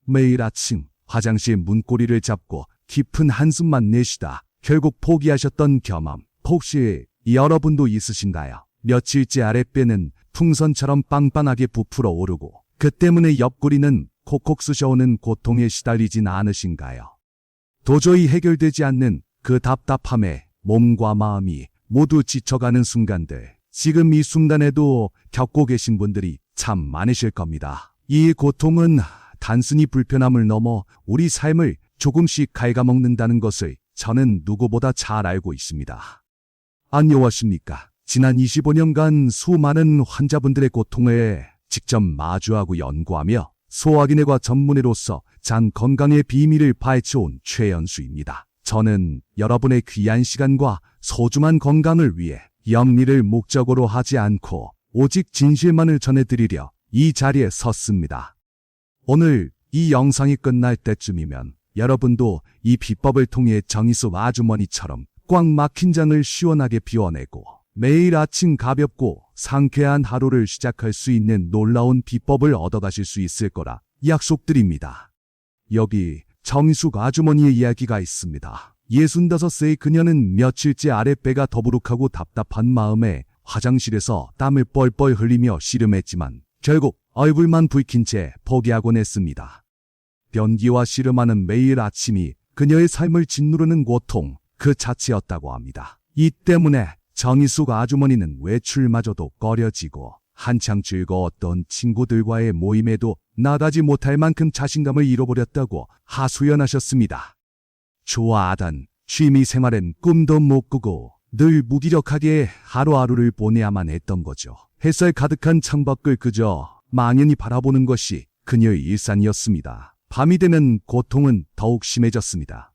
매일 아침 화장실 문고리를 잡고 깊은 한숨만 내쉬다 결국 포기하셨던 경험 혹시 여러분도 있으신가요? 며칠째 아랫배는 풍선처럼 빵빵하게 부풀어 오르고 그 때문에 옆구리는 콕콕 쑤셔오는 고통에 시달리진 않으신가요? 도저히 해결되지 않는 그 답답함에 몸과 마음이 모두 지쳐가는 순간들, 지금 이 순간에도 겪고 계신 분들이 참 많으실 겁니다. 이 고통은 단순히 불편함을 넘어 우리 삶을 조금씩 갉아먹는다는 것을 저는 누구보다 잘 알고 있습니다. 안녕하십니까? 지난 25년간 수많은 환자분들의 고통을 직접 마주하고 연구하며 소화기내과 전문의로서 장 건강의 비밀을 파헤쳐온 최연수입니다. 저는 여러분의 귀한 시간과 소중한 건강을 위해 영리를 목적으로 하지 않고 오직 진실만을 전해드리려 이 자리에 섰습니다. 오늘 이 영상이 끝날 때쯤이면 여러분도 이 비법을 통해 정희숙 아주머니처럼 꽉 막힌 장을 시원하게 비워내고 매일 아침 가볍고 상쾌한 하루를 시작할 수 있는 놀라운 비법을 얻어가실 수 있을 거라 약속드립니다. 여기 정희숙 아주머니의 이야기가 있습니다. 65세의 그녀는 며칠째 아랫배가 더부룩하고 답답한 마음에 화장실에서 땀을 뻘뻘 흘리며 씨름했지만 결국 얼굴만 붉힌 채 포기하곤 했습니다. 변기와 씨름하는 매일 아침이 그녀의 삶을 짓누르는 고통 그 자체였다고 합니다. 이 때문에 정희숙 아주머니는 외출마저도 꺼려지고 한창 즐거웠던 친구들과의 모임에도 나가지 못할 만큼 자신감을 잃어버렸다고 하소연하셨습니다. 좋아하던 취미 생활엔 꿈도 못 꾸고 늘 무기력하게 하루하루를 보내야만 했던 거죠. 햇살 가득한 창밖을 그저 망연히 바라보는 것이 그녀의 일상이었습니다. 밤이 되면 고통은 더욱 심해졌습니다.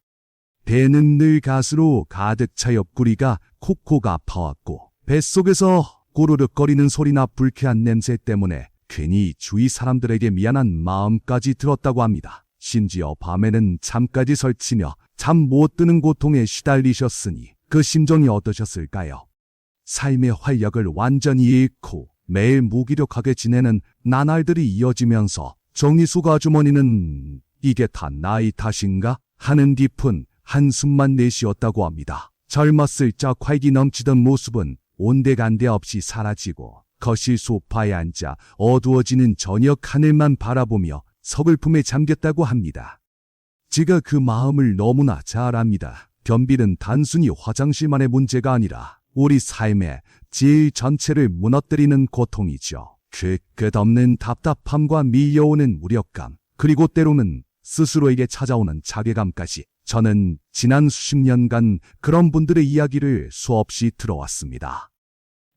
배는 늘 가스로 가득 차 옆구리가 콕콕 아파왔고 뱃속에서 꼬르륵거리는 소리나 불쾌한 냄새 때문에 괜히 주위 사람들에게 미안한 마음까지 들었다고 합니다. 심지어 밤에는 잠까지 설치며 잠 못 드는 고통에 시달리셨으니 그 심정이 어떠셨을까요? 삶의 활력을 완전히 잃고 매일 무기력하게 지내는 나날들이 이어지면서 정희숙 아주머니는 이게 다 나이 탓인가 하는 깊은 한숨만 내쉬었다고 합니다. 젊었을 적 활기 넘치던 모습은 온데간데 없이 사라지고 거실 소파에 앉아 어두워지는 저녁 하늘만 바라보며 서글픔에 잠겼다고 합니다. 제가 그 마음을 너무나 잘 압니다. 변비는 단순히 화장실만의 문제가 아니라 우리 삶의 질 전체를 무너뜨리는 고통이죠. 그 끝없는 답답함과 밀려오는 무력감, 그리고 때로는 스스로에게 찾아오는 자괴감까지 저는 지난 수십 년간 그런 분들의 이야기를 수없이 들어왔습니다.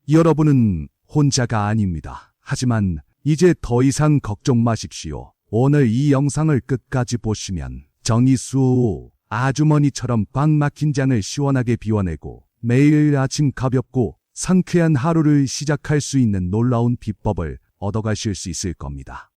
여러분은 혼자가 아닙니다. 하지만 이제 더 이상 걱정 마십시오. 오늘 이 영상을 끝까지 보시면 정희숙 아주머니처럼 꽉 막힌 장을 시원하게 비워내고 매일 아침 가볍고 상쾌한 하루를 시작할 수 있는 놀라운 비법을 얻어가실 수 있을 겁니다.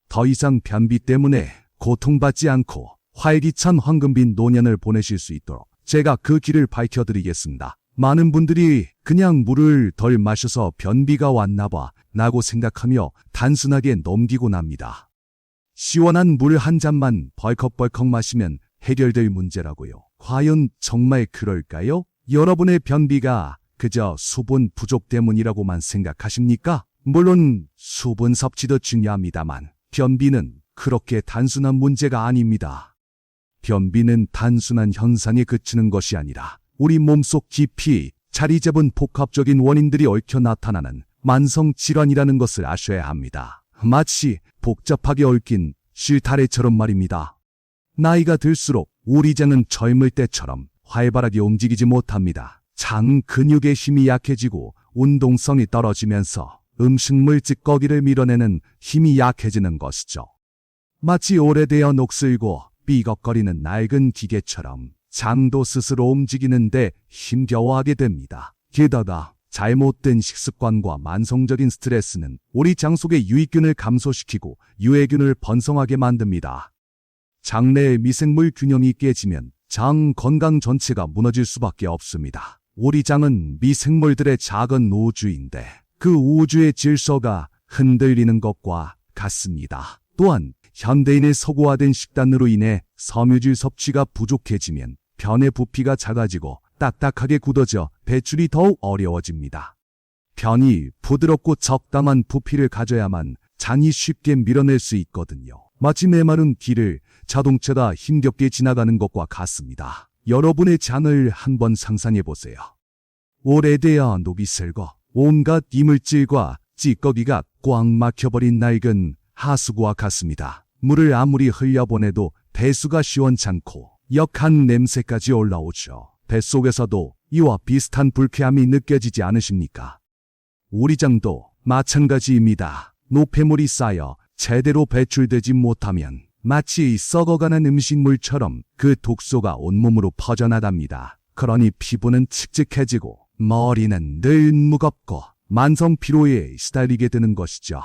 더 이상 변비 때문에 고통받지 않고 활기찬 황금빛 노년을 보내실 수 있도록 제가 그 길을 밝혀드리겠습니다. 많은 분들이 그냥 물을 덜 마셔서 변비가 왔나봐 라고 생각하며 단순하게 넘기곤 합니다. 시원한 물 한 잔만 벌컥벌컥 마시면 해결될 문제라고요. 과연 정말 그럴까요? 여러분의 변비가 그저 수분 부족 때문이라고만 생각하십니까? 물론 수분 섭취도 중요합니다만 변비는 그렇게 단순한 문제가 아닙니다. 변비는 단순한 현상에 그치는 것이 아니라 우리 몸속 깊이 자리 잡은 복합적인 원인들이 얽혀 나타나는 만성질환이라는 것을 아셔야 합니다. 마치 복잡하게 얽힌 실타래처럼 말입니다. 나이가 들수록 우리 장은 젊을 때처럼 활발하게 움직이지 못합니다. 장 근육의 힘이 약해지고 운동성이 떨어지면서 음식물 찌꺼기를 밀어내는 힘이 약해지는 것이죠. 마치 오래되어 녹슬고 삐걱거리는 낡은 기계처럼 장도 스스로 움직이는데 힘겨워하게 됩니다. 게다가 잘못된 식습관과 만성적인 스트레스는 우리 장 속의 유익균을 감소시키고 유해균을 번성하게 만듭니다. 장 내의 미생물 균형이 깨지면 장 건강 전체가 무너질 수밖에 없습니다. 우리 장은 미생물들의 작은 우주인데 그 우주의 질서가 흔들리는 것과 같습니다. 또한 현대인의 서구화된 식단으로 인해 섬유질 섭취가 부족해지면 변의 부피가 작아지고 딱딱하게 굳어져 배출이 더욱 어려워집니다. 변이 부드럽고 적당한 부피를 가져야만 장이 쉽게 밀어낼 수 있거든요. 마치 메마른 길을 자동차가 힘겹게 지나가는 것과 같습니다. 여러분의 장을 한번 상상해 보세요. 오래되어 녹이 슬고 온갖 이물질과 찌꺼기가 꽉 막혀버린 낡은 하수구와 같습니다. 물을 아무리 흘려보내도 배수가 시원찮고 역한 냄새까지 올라오죠. 뱃속에서도 이와 비슷한 불쾌함이 느껴지지 않으십니까? 우리 장도 마찬가지입니다. 노폐물이 쌓여 제대로 배출되지 못하면 마치 썩어가는 음식물처럼 그 독소가 온몸으로 퍼져나갑니다. 그러니 피부는 칙칙해지고 머리는 늘 무겁고 만성 피로에 시달리게 되는 것이죠.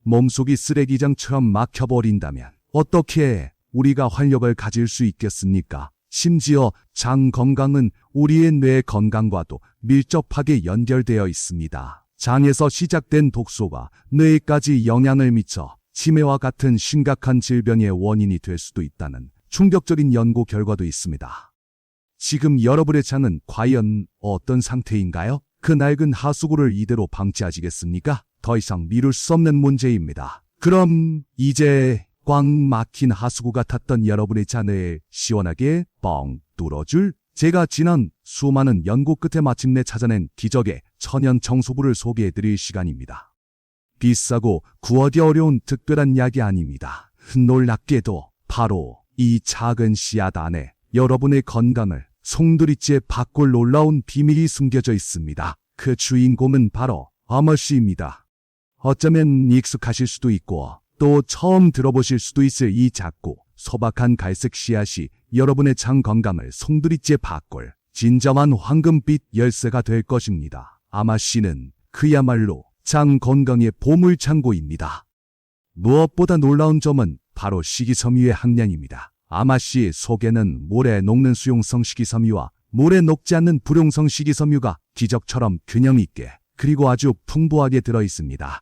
몸속이 쓰레기장처럼 막혀버린다면 어떻게 우리가 활력을 가질 수 있겠습니까? 심지어 장 건강은 우리의 뇌 건강과도 밀접하게 연결되어 있습니다. 장에서 시작된 독소가 뇌에까지 영향을 미쳐 치매와 같은 심각한 질병의 원인이 될 수도 있다는 충격적인 연구 결과도 있습니다. 지금 여러분의 장은 과연 어떤 상태인가요? 그 낡은 하수구를 이대로 방치하시겠습니까? 더 이상 미룰 수 없는 문제입니다. 그럼 이제 꽉 막힌 하수구 같았던 여러분의 잔을 시원하게 뻥 뚫어줄 제가 지난 수많은 연구 끝에 마침내 찾아낸 기적의 천연 청소부를 소개해드릴 시간입니다. 비싸고 구하기 어려운 특별한 약이 아닙니다. 놀랍게도 바로 이 작은 씨앗 안에 여러분의 건강을 송두리째 바꿀 놀라운 비밀이 숨겨져 있습니다. 그 주인공은 바로 아마씨입니다. 어쩌면 익숙하실 수도 있고 또 처음 들어보실 수도 있을 이 작고 소박한 갈색 씨앗이 여러분의 장 건강을 송두리째 바꿀 진정한 황금빛 열쇠가 될 것입니다. 아마씨는 그야말로 장 건강의 보물창고입니다. 무엇보다 놀라운 점은 바로 식이섬유의 함량입니다. 아마씨 속에는 물에 녹는 수용성 식이섬유와 물에 녹지 않는 불용성 식이섬유가 기적처럼 균형 있게 그리고 아주 풍부하게 들어있습니다.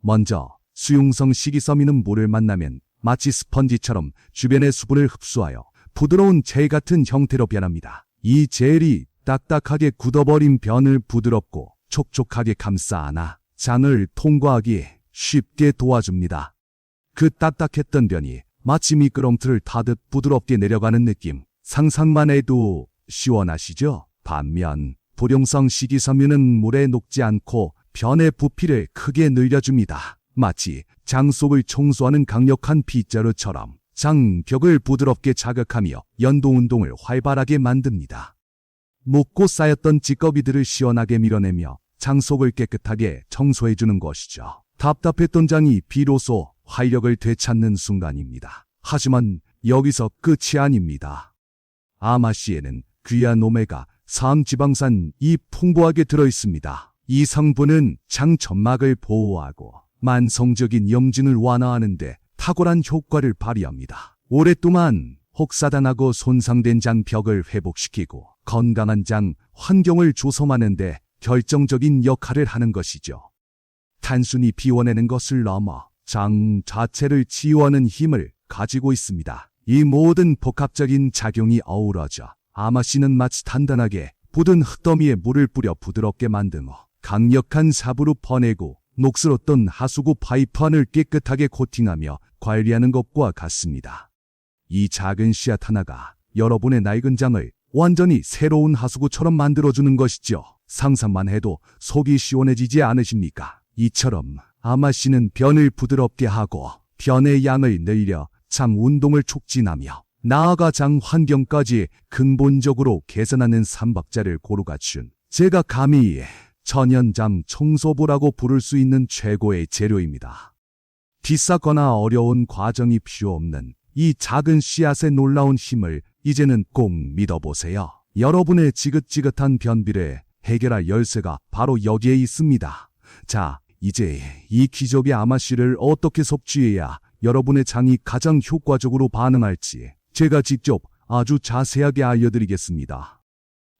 먼저 수용성 식이섬유는 물을 만나면 마치 스펀지처럼 주변의 수분을 흡수하여 부드러운 젤 같은 형태로 변합니다. 이 젤이 딱딱하게 굳어버린 변을 부드럽고 촉촉하게 감싸 안아 장을 통과하기에 쉽게 도와줍니다. 그 딱딱했던 변이 마치 미끄럼틀을 타듯 부드럽게 내려가는 느낌, 상상만 해도 시원하시죠? 반면 불용성 식이섬유는 물에 녹지 않고 변의 부피를 크게 늘려줍니다. 마치 장 속을 청소하는 강력한 빗자루처럼 장벽을 부드럽게 자극하며 연도운동을 활발하게 만듭니다. 묻고 쌓였던 찌꺼기들을 시원하게 밀어내며 장 속을 깨끗하게 청소해주는 것이죠. 답답했던 장이 비로소 활력을 되찾는 순간입니다. 하지만 여기서 끝이 아닙니다. 아마씨에는 귀한 오메가3 지방산이 풍부하게 들어있습니다. 이 성분은 장 점막을 보호하고 만성적인 염증을 완화하는 데 탁월한 효과를 발휘합니다. 오랫동안 혹사당하고 손상된 장벽을 회복시키고 건강한 장 환경을 조성하는 데 결정적인 역할을 하는 것이죠. 단순히 비워내는 것을 넘어 장 자체를 치유하는 힘을 가지고 있습니다. 이 모든 복합적인 작용이 어우러져 아마씨는 마치 단단하게 굳은 흙더미에 물을 뿌려 부드럽게 만든 후 강력한 삽으로 퍼내고 녹슬었던 하수구 파이프 안을 깨끗하게 코팅하며 관리하는 것과 같습니다. 이 작은 씨앗 하나가 여러분의 낡은 장을 완전히 새로운 하수구처럼 만들어주는 것이죠. 상상만 해도 속이 시원해지지 않으십니까? 이처럼 아마씨는 변을 부드럽게 하고 변의 양을 늘려 장 운동을 촉진하며 나아가 장 환경까지 근본적으로 개선하는 삼박자를 고루 갖춘 제가 감히 천연장 청소부라고 부를 수 있는 최고의 재료입니다. 비싸거나 어려운 과정이 필요 없는 이 작은 씨앗의 놀라운 힘을 이제는 꼭 믿어보세요. 여러분의 지긋지긋한 변비를 해결할 열쇠가 바로 여기에 있습니다. 자, 이제 이 기적의 아마씨를 어떻게 섭취해야 여러분의 장이 가장 효과적으로 반응할지 제가 직접 아주 자세하게 알려드리겠습니다.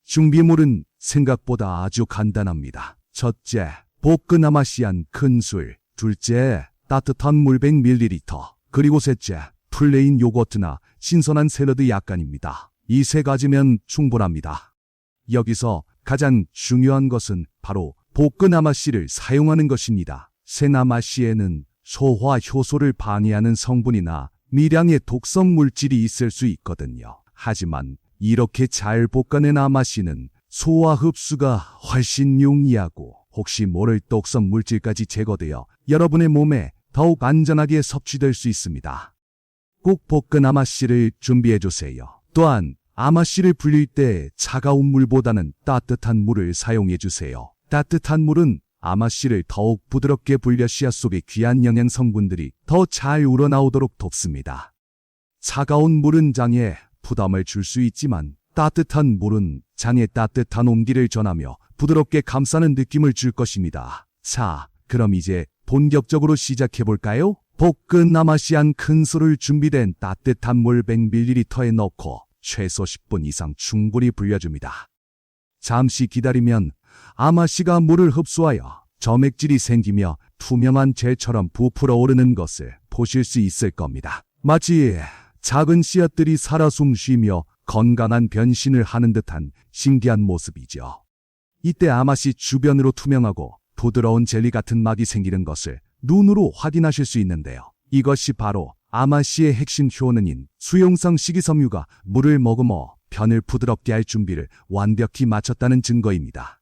준비물은 생각보다 아주 간단합니다. 첫째, 볶은 아마씨 한 큰술. 둘째, 따뜻한 물 100ml. 그리고 셋째, 플레인 요거트나 신선한 샐러드 약간입니다. 이 세 가지면 충분합니다. 여기서 가장 중요한 것은 바로 볶은 아마씨를 사용하는 것입니다. 생 아마씨에는 소화 효소를 방해하는 성분이나 미량의 독성 물질이 있을 수 있거든요. 하지만 이렇게 잘 볶아낸 아마씨는 소화 흡수가 훨씬 용이하고 혹시 모를 독성 물질까지 제거되어 여러분의 몸에 더욱 안전하게 섭취될 수 있습니다. 꼭 볶은 아마씨를 준비해 주세요. 또한 아마씨를 불릴 때 차가운 물보다는 따뜻한 물을 사용해 주세요. 따뜻한 물은 아마씨를 더욱 부드럽게 불려 씨앗 속의 귀한 영양 성분들이 더 잘 우러나오도록 돕습니다. 차가운 물은 장에 부담을 줄 수 있지만 따뜻한 물은 장에 따뜻한 온기를 전하며 부드럽게 감싸는 느낌을 줄 것입니다. 자, 그럼 이제 본격적으로 시작해 볼까요? 볶은 아마씨 한 큰술을 준비된 따뜻한 물 100ml에 넣고 최소 10분 이상 충분히 불려줍니다. 잠시 기다리면 아마씨가 물을 흡수하여 점액질이 생기며 투명한 젤처럼 부풀어 오르는 것을 보실 수 있을 겁니다. 마치 작은 씨앗들이 살아 숨쉬며 건강한 변신을 하는 듯한 신기한 모습이죠. 이때 아마씨 주변으로 투명하고 부드러운 젤리 같은 막이 생기는 것을 눈으로 확인하실 수 있는데요. 이것이 바로 아마씨의 핵심 효능인 수용성 식이섬유가 물을 머금어 변을 부드럽게 할 준비를 완벽히 마쳤다는 증거입니다.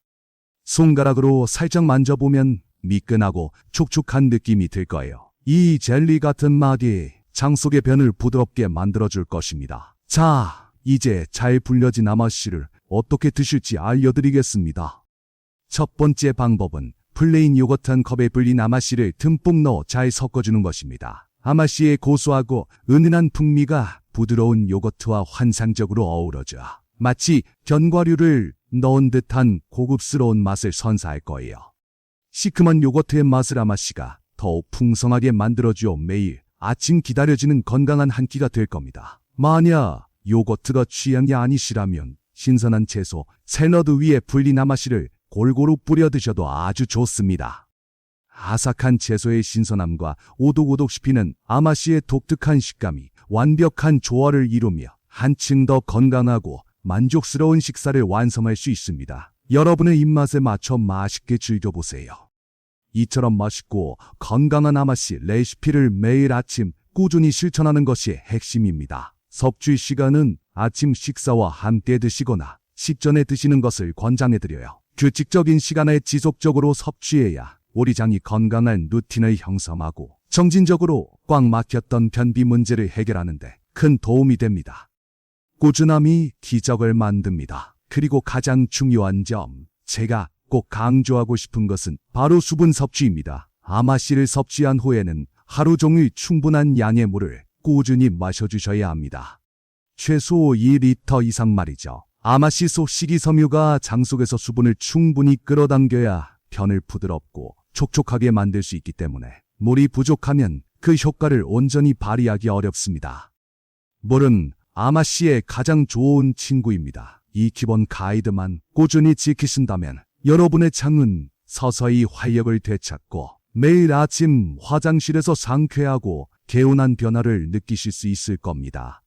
손가락으로 살짝 만져보면 미끈하고 촉촉한 느낌이 들 거예요. 이 젤리 같은 막이 장 속의 변을 부드럽게 만들어줄 것입니다. 자, 이제 잘 불려진 아마씨를 어떻게 드실지 알려드리겠습니다. 첫 번째 방법은 플레인 요거트 한 컵에 불린 아마씨를 듬뿍 넣어 잘 섞어주는 것입니다. 아마씨의 고소하고 은은한 풍미가 부드러운 요거트와 환상적으로 어우러져 마치 견과류를 넣은 듯한 고급스러운 맛을 선사할 거예요. 시큼한 요거트의 맛을 아마씨가 더욱 풍성하게 만들어주어 매일 아침 기다려지는 건강한 한 끼가 될 겁니다. 만약 요거트가 취향이 아니시라면 신선한 채소, 샐러드 위에 불린 아마씨를 골고루 뿌려 드셔도 아주 좋습니다. 아삭한 채소의 신선함과 오독오독 씹히는 아마씨의 독특한 식감이 완벽한 조화를 이루며 한층 더 건강하고 만족스러운 식사를 완성할 수 있습니다. 여러분의 입맛에 맞춰 맛있게 즐겨보세요. 이처럼 맛있고 건강한 아마씨 레시피를 매일 아침 꾸준히 실천하는 것이 핵심입니다. 섭취 시간은 아침 식사와 함께 드시거나 식전에 드시는 것을 권장해드려요. 규칙적인 시간에 지속적으로 섭취해야 우리 장이 건강한 루틴을 형성하고 정진적으로 꽉 막혔던 변비 문제를 해결하는 데 큰 도움이 됩니다. 꾸준함이 기적을 만듭니다. 그리고 가장 중요한 점, 제가 꼭 강조하고 싶은 것은 바로 수분 섭취입니다. 아마씨를 섭취한 후에는 하루 종일 충분한 양의 물을 꾸준히 마셔주셔야 합니다. 최소 2리터 이상 말이죠. 아마씨 속 식이섬유가 장 속에서 수분을 충분히 끌어당겨야 변을 부드럽고 촉촉하게 만들 수 있기 때문에 물이 부족하면 그 효과를 온전히 발휘하기 어렵습니다. 물은 아마씨의 가장 좋은 친구입니다. 이 기본 가이드만 꾸준히 지키신다면 여러분의 장은 서서히 활력을 되찾고 매일 아침 화장실에서 상쾌하고 개운한 변화를 느끼실 수 있을 겁니다.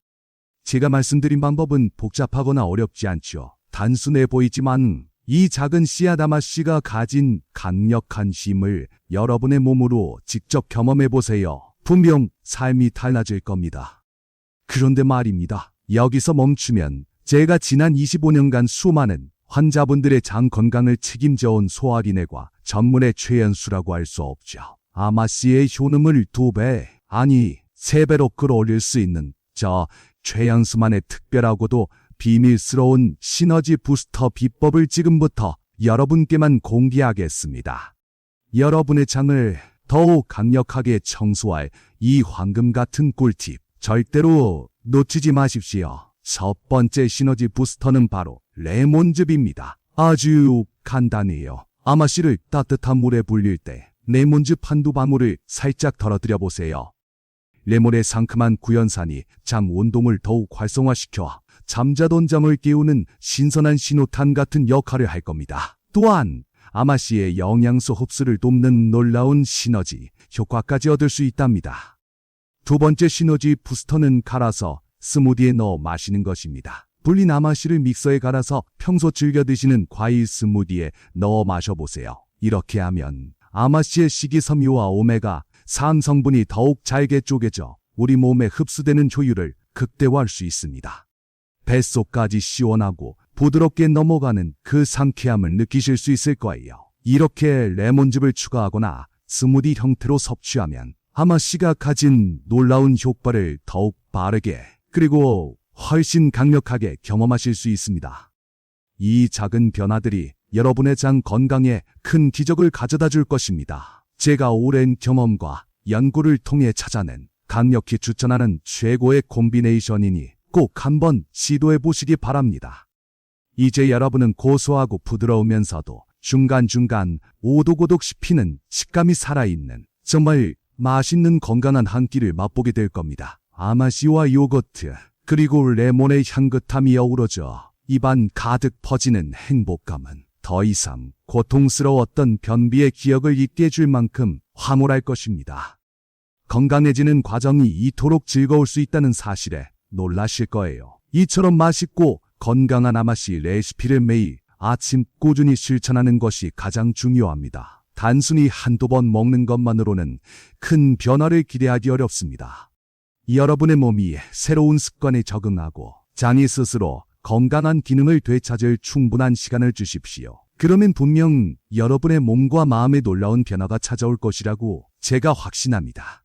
제가 말씀드린 방법은 복잡하거나 어렵지 않죠. 단순해 보이지만 이 작은 씨앗 아마씨가 가진 강력한 힘을 여러분의 몸으로 직접 경험해 보세요. 분명 삶이 달라질 겁니다. 그런데 말입니다. 여기서 멈추면 제가 지난 25년간 수많은 환자분들의 장 건강을 책임져온 소화기내과 전문의 최연수라고 할 수 없죠. 아마씨의 효능을 2배, 아니 3배로 끌어올릴 수 있는 저 최연수만의 특별하고도 비밀스러운 시너지 부스터 비법을 지금부터 여러분께만 공개하겠습니다. 여러분의 장을 더욱 강력하게 청소할 이 황금 같은 꿀팁 절대로 놓치지 마십시오. 첫 번째 시너지 부스터는 바로 레몬즙입니다. 아주 간단해요. 아마씨를 따뜻한 물에 불릴 때 레몬즙 한두 방울을 살짝 덜어드려 보세요. 레몬의 상큼한 구연산이 장 운동을 더욱 활성화시켜 잠자던 장을 깨우는 신선한 신호탄 같은 역할을 할 겁니다. 또한 아마씨의 영양소 흡수를 돕는 놀라운 시너지 효과까지 얻을 수 있답니다. 두 번째 시너지 부스터는 갈아서 스무디에 넣어 마시는 것입니다. 불린 아마씨를 믹서에 갈아서 평소 즐겨 드시는 과일 스무디에 넣어 마셔보세요. 이렇게 하면 아마씨의 식이섬유와 오메가 3 성분이 더욱 잘게 쪼개져 우리 몸에 흡수되는 효율을 극대화할 수 있습니다. 뱃속까지 시원하고 부드럽게 넘어가는 그 상쾌함을 느끼실 수 있을 거예요. 이렇게 레몬즙을 추가하거나 스무디 형태로 섭취하면 아마씨가 가진 놀라운 효과를 더욱 빠르게 그리고 훨씬 강력하게 경험하실 수 있습니다. 이 작은 변화들이 여러분의 장 건강에 큰 기적을 가져다 줄 것입니다. 제가 오랜 경험과 연구를 통해 찾아낸 강력히 추천하는 최고의 콤비네이션이니 꼭 한번 시도해 보시기 바랍니다. 이제 여러분은 고소하고 부드러우면서도 중간중간 오독오독 씹히는 식감이 살아있는 정말 맛있는 건강한 한 끼를 맛보게 될 겁니다. 아마씨와 요거트 그리고 레몬의 향긋함이 어우러져 입안 가득 퍼지는 행복감은 더 이상 고통스러웠던 변비의 기억을 잊게 해줄 만큼 화물할 것입니다. 건강해지는 과정이 이토록 즐거울 수 있다는 사실에 놀라실 거예요. 이처럼 맛있고 건강한 아마씨 레시피를 매일 아침 꾸준히 실천하는 것이 가장 중요합니다. 단순히 한두 번 먹는 것만으로는 큰 변화를 기대하기 어렵습니다. 여러분의 몸이 새로운 습관에 적응하고 장이 스스로 건강한 기능을 되찾을 충분한 시간을 주십시오. 그러면 분명 여러분의 몸과 마음에 놀라운 변화가 찾아올 것이라고 제가 확신합니다.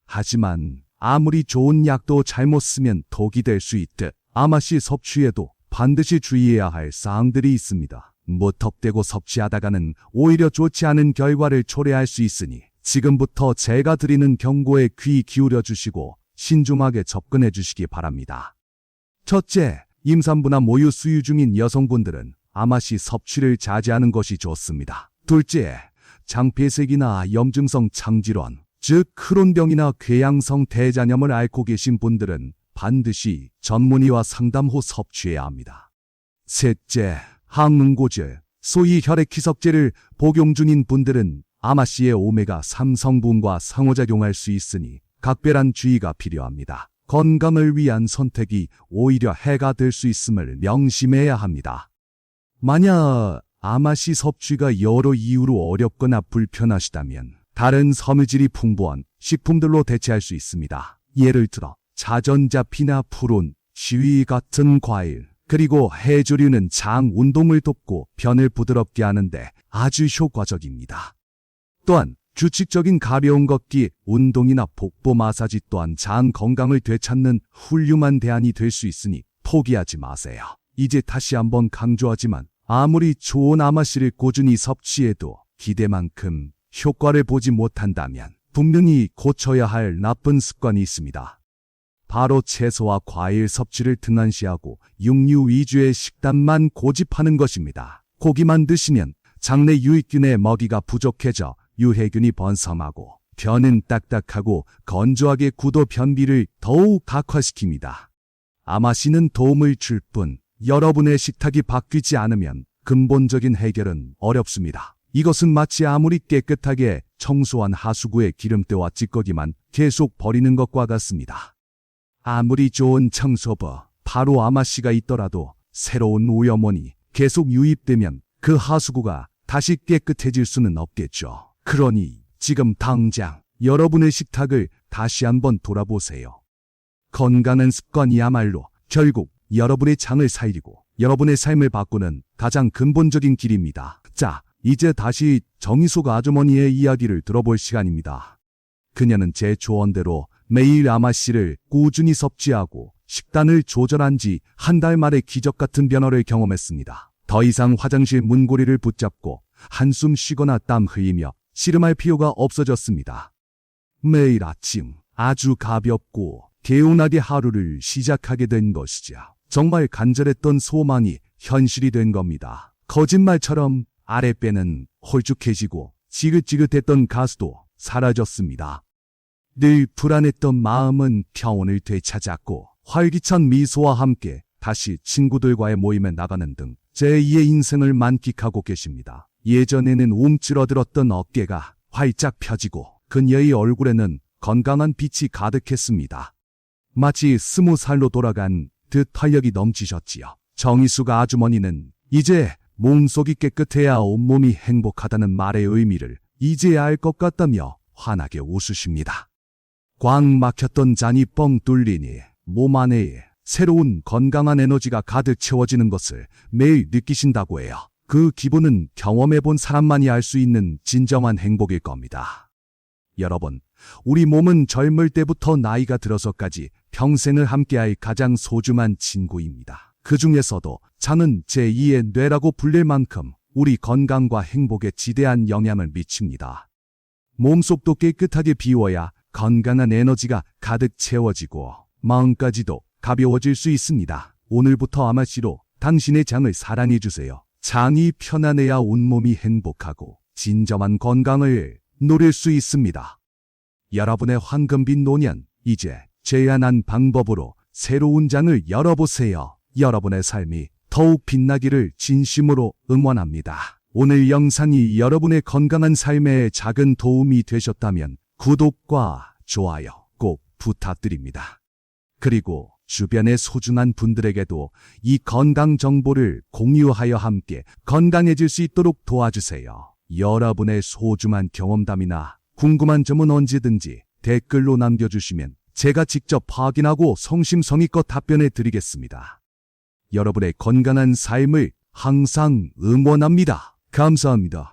하지만 아무리 좋은 약도 잘못 쓰면 독이 될 수 있듯 아마씨 섭취에도 반드시 주의해야 할 사항들이 있습니다. 무턱대고 섭취하다가는 오히려 좋지 않은 결과를 초래할 수 있으니 지금부터 제가 드리는 경고에 귀 기울여 주시고 신중하게 접근해 주시기 바랍니다. 첫째, 임산부나 모유 수유 중인 여성분들은 아마씨 섭취를 자제하는 것이 좋습니다. 둘째, 장폐색이나 염증성 창질환, 즉 크론병이나 궤양성 대장염을 앓고 계신 분들은 반드시 전문의와 상담 후 섭취해야 합니다. 셋째, 항응고제, 소위 혈액희석제를 복용 중인 분들은 아마씨의 오메가3 성분과 상호작용할 수 있으니 각별한 주의가 필요합니다. 건강을 위한 선택이 오히려 해가 될 수 있음을 명심해야 합니다. 만약 아마씨 섭취가 여러 이유로 어렵거나 불편하시다면 다른 섬유질이 풍부한 식품들로 대체할 수 있습니다. 예를 들어 자전자피나 푸른, 시위 같은 과일, 그리고 해조류는 장 운동을 돕고 변을 부드럽게 하는데 아주 효과적입니다. 또한 규칙적인 가벼운 걷기, 운동이나 복부 마사지 또한 장 건강을 되찾는 훌륭한 대안이 될 수 있으니 포기하지 마세요. 이제 다시 한번 강조하지만 아무리 좋은 아마씨를 꾸준히 섭취해도 기대만큼 효과를 보지 못한다면 분명히 고쳐야 할 나쁜 습관이 있습니다. 바로 채소와 과일 섭취를 등한시하고 육류 위주의 식단만 고집하는 것입니다. 고기만 드시면 장내 유익균의 먹이가 부족해져 유해균이 번성하고 변은 딱딱하고 건조하게 굳어 변비를 더욱 악화시킵니다. 아마씨는 도움을 줄 뿐 여러분의 식탁이 바뀌지 않으면 근본적인 해결은 어렵습니다. 이것은 마치 아무리 깨끗하게 청소한 하수구에 기름때와 찌꺼기만 계속 버리는 것과 같습니다. 아무리 좋은 청소부, 바로 아마씨가 있더라도 새로운 오염원이 계속 유입되면 그 하수구가 다시 깨끗해질 수는 없겠죠. 그러니 지금 당장 여러분의 식탁을 다시 한번 돌아보세요. 건강한 습관이야말로 결국 여러분의 장을 살리고 여러분의 삶을 바꾸는 가장 근본적인 길입니다. 자, 이제 다시 정희숙 아주머니의 이야기를 들어볼 시간입니다. 그녀는 제 조언대로 매일 아마씨를 꾸준히 섭취하고 식단을 조절한 지 한 달 만에 기적 같은 변화를 경험했습니다. 더 이상 화장실 문고리를 붙잡고 한숨 쉬거나 땀 흘리며 씨름할 필요가 없어졌습니다. 매일 아침 아주 가볍고 개운하게 하루를 시작하게 된 것이죠. 정말 간절했던 소망이 현실이 된 겁니다. 거짓말처럼 아랫배는 홀쭉해지고 지긋지긋했던 가스도 사라졌습니다. 늘 불안했던 마음은 평온을 되찾았고 활기찬 미소와 함께 다시 친구들과의 모임에 나가는 등 제2의 인생을 만끽하고 계십니다. 예전에는 움츠러들었던 어깨가 활짝 펴지고 그녀의 얼굴에는 건강한 빛이 가득했습니다. 마치 20살로 돌아간 듯 활력이 넘치셨지요. 정희숙 아주머니는 이제 몸속이 깨끗해야 온몸이 행복하다는 말의 의미를 이제야 알 것 같다며 환하게 웃으십니다. 꽉 막혔던 잔이 뻥 뚫리니 몸 안에 새로운 건강한 에너지가 가득 채워지는 것을 매일 느끼신다고 해요. 그 기분은 경험해본 사람만이 알 수 있는 진정한 행복일 겁니다. 여러분, 우리 몸은 젊을 때부터 나이가 들어서까지 평생을 함께할 가장 소중한 친구입니다. 그 중에서도 잔은 제2의 뇌라고 불릴 만큼 우리 건강과 행복에 지대한 영향을 미칩니다. 몸속도 깨끗하게 비워야 건강한 에너지가 가득 채워지고 마음까지도 가벼워질 수 있습니다. 오늘부터 아마씨로 당신의 장을 사랑해주세요. 장이 편안해야 온몸이 행복하고 진정한 건강을 누릴 수 있습니다. 여러분의 황금빛 노년, 이제 제안한 방법으로 새로운 장을 열어보세요. 여러분의 삶이 더욱 빛나기를 진심으로 응원합니다. 오늘 영상이 여러분의 건강한 삶에 작은 도움이 되셨다면 구독과 좋아요 꼭 부탁드립니다. 그리고 주변의 소중한 분들에게도 이 건강 정보를 공유하여 함께 건강해질 수 있도록 도와주세요. 여러분의 소중한 경험담이나 궁금한 점은 언제든지 댓글로 남겨주시면 제가 직접 확인하고 성심성의껏 답변해 드리겠습니다. 여러분의 건강한 삶을 항상 응원합니다. 감사합니다.